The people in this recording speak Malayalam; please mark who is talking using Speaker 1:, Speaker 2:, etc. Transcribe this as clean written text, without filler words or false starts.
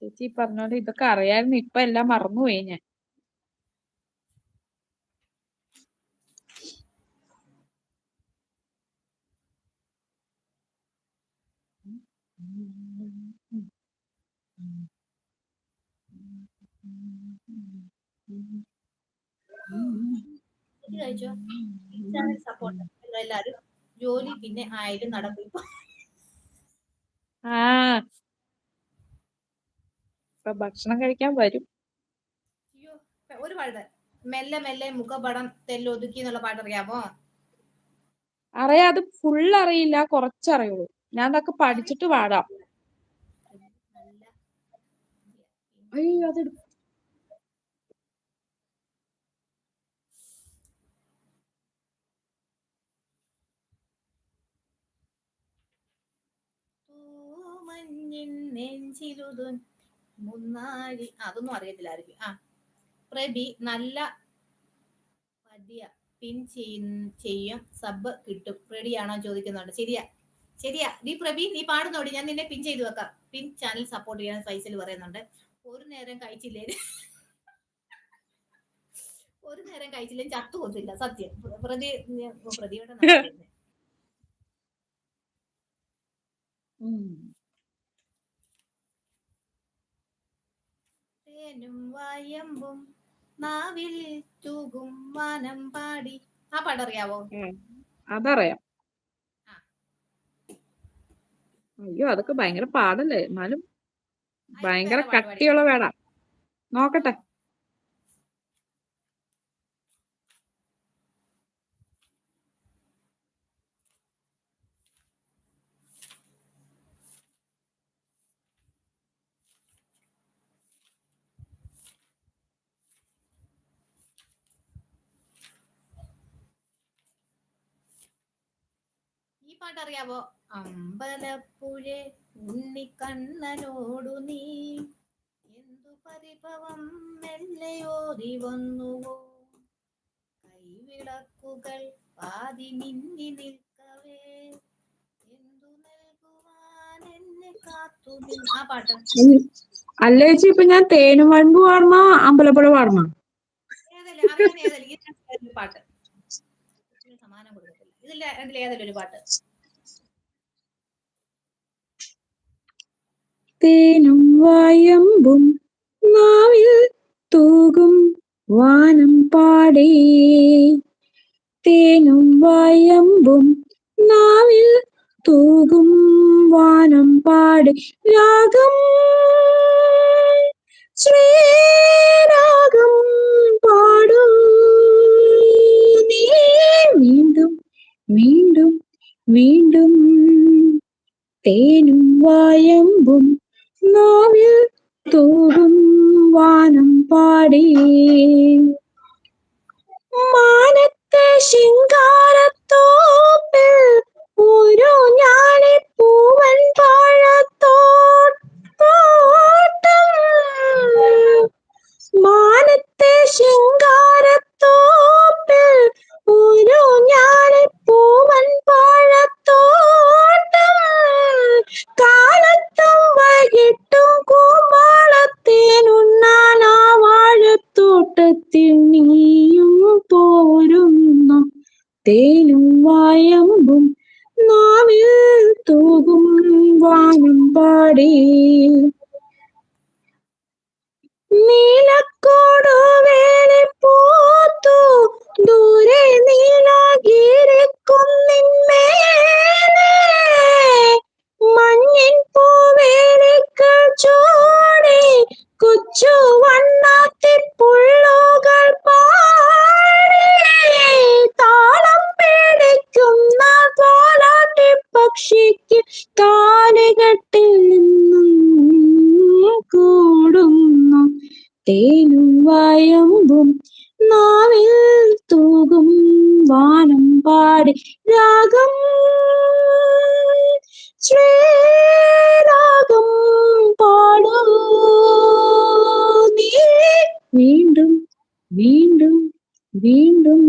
Speaker 1: ചേച്ചി പറഞ്ഞോണ്ട് ഇതൊക്കെ അറിയായിരുന്നു. ഇപ്പൊ എല്ലാം മറന്നുപോയി ഞാൻ.
Speaker 2: കഴിച്ചോ സപ്പോർട്ട് എല്ലാരും ജോലി പിന്നെ ആയാലും നടക്കും ഇപ്പൊ.
Speaker 1: ആ ഇപ്പൊ ഭക്ഷണം കഴിക്കാൻ വരും.
Speaker 2: അയ്യോ ഒരു പാട്ട് മെല്ലെ മെല്ലെ മുഖപടം തെല്ലൊതുക്കി എന്നുള്ള പാട്ട് അറിയാമോ?
Speaker 1: അറിയാം, അത് ഫുൾ അറിയില്ല, കുറച്ചറിയുള്ളൂ. ഞാൻ അതൊക്കെ പഠിച്ചിട്ട് പാടാം. അയ്യോ അത്
Speaker 2: മുന്നാഴി അതൊന്നും അറിയത്തില്ലായിരിക്കും. ആ പ്രബി നല്ല പദ്യ പിൻ ചെയ്യും സബ് കിട്ടും. റെഡിയാണോ ചോദിക്കുന്നുണ്ട്. ശരിയാ ശരിയാ നീ പ്രബി നീ പാടുന്നോടി, ഞാൻ നിന്നെ പിൻ ചെയ്ത് വെക്കാം. പിൻ ചാനൽ സപ്പോർട്ട് ചെയ്യാൻ ഫൈസൽ പറയുന്നുണ്ട്. ഒരു നേരം കഴിച്ചില്ലേ ഒരു നേരം കഴിച്ചില്ലേ ചത്തു പോകത്തില്ല സത്യം. പ്രതിയുടെ തേനും വായമ്പും നാവിൽ തൂകും വാനം പാടി. ആ പാടറിയാവോ?
Speaker 1: അതറിയാം. അയ്യോ അതൊക്കെ ഭയങ്കര പാടല്ലേ, എന്നാലും ഭയങ്കര കട്ടിയുള്ള വേടാ. നോക്കട്ടെ.
Speaker 2: ഈ പാട്ടറിയാവോ? അമ്പലപ്പുഴ ഉണ്ണിക്കണ്ണനോടു നീ എന്തു പരിഭവം മെല്ലയോതി വന്നുവോ, കൈവിളക്കുകൾ പാതി മിന്നി നിൽക്കവേ എന്തു നൽകുവാൻ എന്നെ കാത്തു. ആ പാട്ട്
Speaker 1: അല്ലേ ചേച്ചി, ഇപ്പൊ ഞാൻ തേനും വൻപ് പാടണ അമ്പലപ്പുഴ പാടണ
Speaker 2: ഏതല്ലേ അറിയാവുന്ന ഏതല്ലേ പാട്ട്? സമാനം കൊടുക്കത്തില്ല. ഇതില്ല രണ്ടിൽ ഏതല്ലേ ഒരു പാട്ട്?
Speaker 1: തേനും വായമ്പും നാവിൽ തൂകും വാനം പാടേ, തേനും വായമ്പും നാവിൽ തൂകും വാനം പാടി, രാഗം ശ്രീരാഗം പാടും നീ വീണ്ടും വീണ്ടും വീണ്ടും, തേനും വായമ്പും നാവിൽ തൂകും വാനം പാടി, മാനത്തെ ശിങ്കാരത്തോപ്പിൽ ഒരു ഞാലിപ്പൂവൻ പാഴത്തോട്ടം, മാനത്തെ ശിങ്കാരത്തോപ്പിൽ ഒരു ഞാലിപ്പൂവൻ പാഴത്തോട്ടം, കാലത്തും വൈകിട്ടും കൂമ്പാളത്തേനുണ്ണാൻ ആ വാഴത്തോട്ടത്തിൽ നീയും പോരുന്നു, തേനും വായമ്പും നാവിൽ തൂകും വാനം പാടി, നീലക്കോടു വേലിപ്പൂത്തു ദൂരെ നീലഗിരിക്കുന്നിന്മേലെ, മഞ്ഞിൻ പൂവേലികൾ ചൂടി കൊച്ചു വണ്ണാത്തിപ്പുള്ളുകൾ പാടി, താളം പിടിക്കുന്ന കോലാട്ടി പക്ഷിക്ക് കാലുകെട്ടിൽ നിന്നും കൂടുന്നു, തേനും വായമ്പും നാവിൽ തൂകും വാനം പാടി, രാഗം ശ്രീരാഗം പാടൂ നീ വീണ്ടും വീണ്ടും വീണ്ടും.